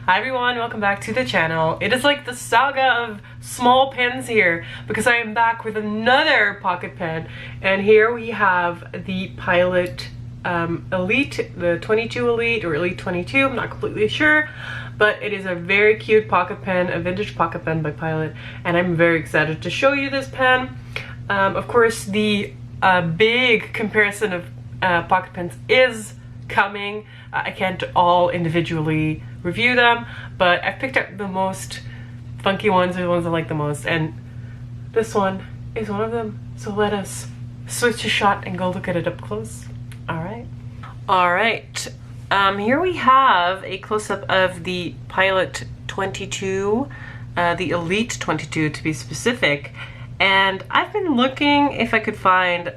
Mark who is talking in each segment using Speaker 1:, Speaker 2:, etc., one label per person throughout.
Speaker 1: Hi everyone, welcome back to the channel. It is like the saga of small pens here because I am back with another pocket pen, and here we have the Pilot Elite, the 22 Elite or Elite 22, I'm not completely sure, but it is a very cute pocket pen, a vintage pocket pen by Pilot, and I'm very excited to show you this pen. Of course, the big comparison of pocket pens is coming. I can't all individually review them, but I've picked up the most funky ones, or the ones I like the most, and this one is one of them. So let us switch a shot and go look at it up close. Alright, here we have a close-up of the Pilot 22, the Elite 22 to be specific, and I've been looking if I could find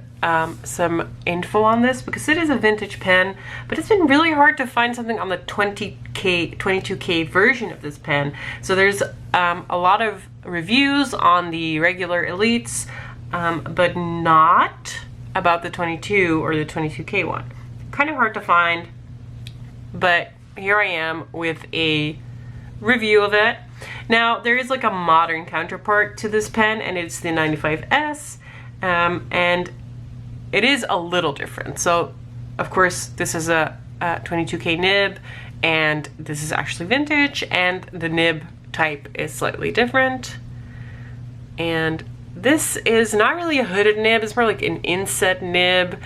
Speaker 1: some info on this because it is a vintage pen, but it's been really hard to find something on the 22K version of this pen. So there's a lot of reviews on the regular Elites, but not about the 22 or the 22K one. Kind of hard to find, but here I am with a review of it. Now there is like a modern counterpart to this pen, and it's the 95S, and it is a little different. So of course this is a 22K nib, and this is actually vintage, and the nib type is slightly different. And this is not really a hooded nib, it's more like an inset nib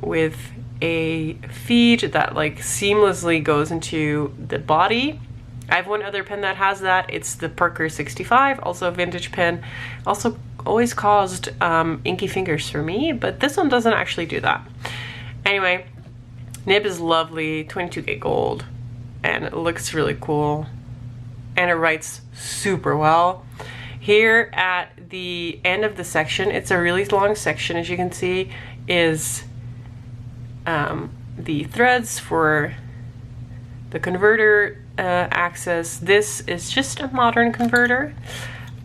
Speaker 1: with a feed that like seamlessly goes into the body. I have one other pen that has that. It's the Parker 65, also a vintage pen. Also always caused inky fingers for me, but this one doesn't actually do that. Anyway, nib is lovely, 22K gold, and it looks really cool, and it writes super well. Here at the end of the section, it's a really long section, as you can see, is the threads for the converter access. This is just a modern converter,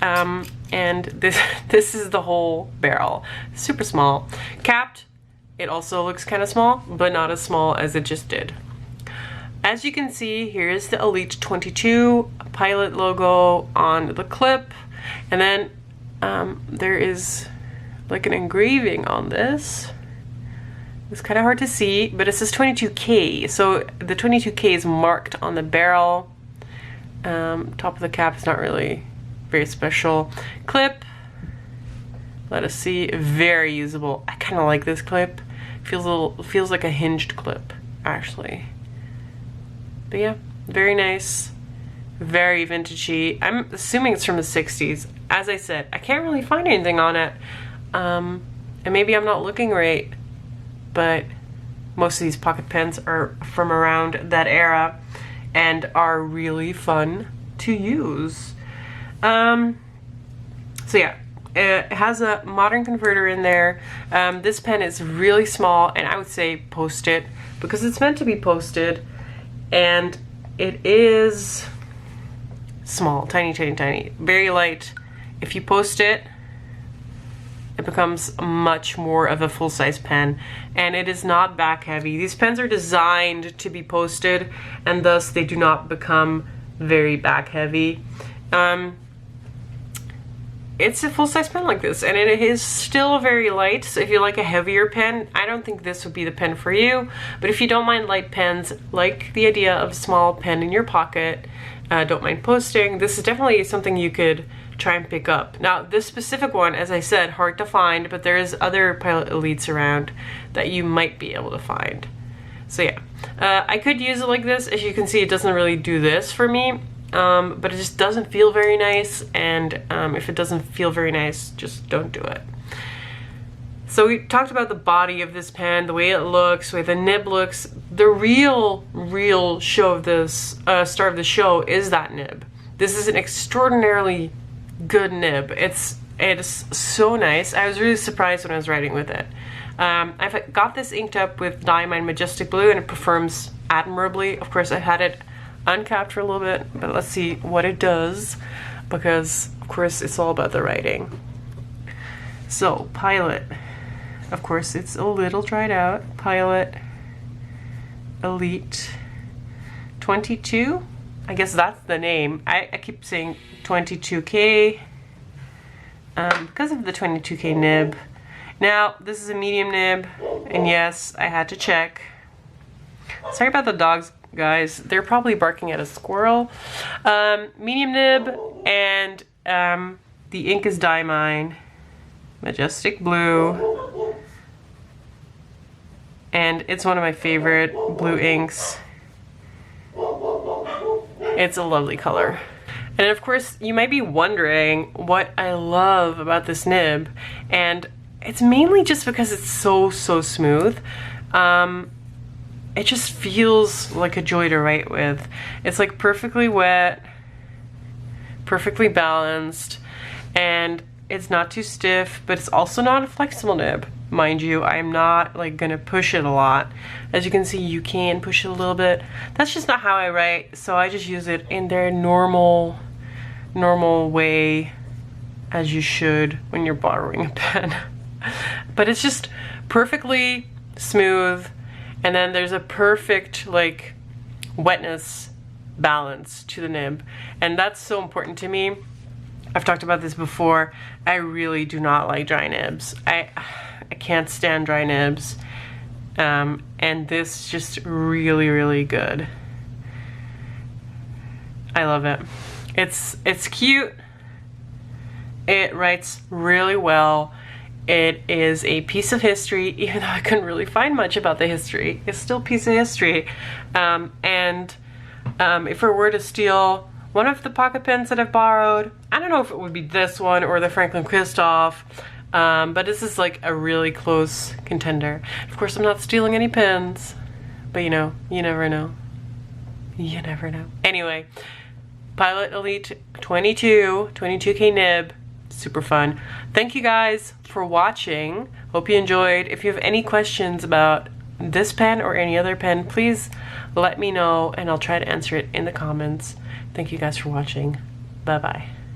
Speaker 1: and this is the whole barrel. Super small. Capped, it also looks kind of small, but not as small as it just did. As you can see, here's the Elite 22 Pilot logo on the clip, and then there is like an engraving on this. It's kind of hard to see, but it says 22K, so the 22K is marked on the barrel. Top of the cap is not really very special. Clip, let us see, very usable. I kind of like this clip. Feels like a hinged clip, actually. But yeah, very nice, very vintagey. I'm assuming it's from the 60s. As I said, I can't really find anything on it, and maybe I'm not looking right, but most of these pocket pens are from around that era and are really fun to use. So yeah, it has a modern converter in there. This pen is really small, and I would say post it because it's meant to be posted, and it is small, tiny, tiny, tiny, very light. If you post it, it becomes much more of a full-size pen, and it is not back heavy. These pens are designed to be posted, and thus they do not become very back heavy. It's a full-size pen like this, and it is still very light, so if you like a heavier pen, I don't think this would be the pen for you. But if you don't mind light pens, like the idea of a small pen in your pocket, don't mind posting, this is definitely something you could try and pick up. Now, this specific one, as I said, hard to find, but there is other Pilot Elites around that you might be able to find. So yeah, I could use it like this. As you can see, it doesn't really do this for me, but it just doesn't feel very nice, and if it doesn't feel very nice, just don't do it. So we talked about the body of this pen, the way it looks, the way the nib looks. The real show of this, star of the show is that nib. This is an extraordinarily good nib. It is so nice. I was really surprised when I was writing with it. I've got this inked up with Diamine Majestic Blue, and it performs admirably. Of course, I've had it uncapped for a little bit, but let's see what it does, because of course it's all about the writing. So Pilot, of course it's a little dried out. Pilot Elite 22. I guess that's the name. I keep saying 22K because of the 22K nib. Now, this is a medium nib, and yes, I had to check. Sorry about the dogs, guys. They're probably barking at a squirrel. Medium nib, and the ink is Diamine, Majestic Blue, and it's one of my favorite blue inks. It's a lovely color. And of course, you might be wondering what I love about this nib, and it's mainly just because it's so smooth. It just feels like a joy to write with. It's like perfectly wet, perfectly balanced, and it's not too stiff, but it's also not a flexible nib. Mind you, I'm not like gonna push it a lot. As you can see, you can push it a little bit. That's just not how I write, so I just use it in their normal way, as you should when you're borrowing a pen. But it's just perfectly smooth, and then there's a perfect like wetness balance to the nib, and that's so important to me. I've talked about this before. I really do not like dry nibs. I can't stand dry nibs, and this is just really good. I love it. It's cute. It writes really well. It is a piece of history, even though I couldn't really find much about the history. It's still a piece of history. If I were to steal one of the pocket pens that I've borrowed, I don't know if it would be this one or the Franklin Christoph, but this is like a really close contender. Of course, I'm not stealing any pens, but you know, you never know. You never know. Anyway, Pilot Elite 22K nib. Super fun. Thank you guys for watching. Hope you enjoyed. If you have any questions about this pen or any other pen, please let me know and I'll try to answer it in the comments. Thank you guys for watching. Bye bye.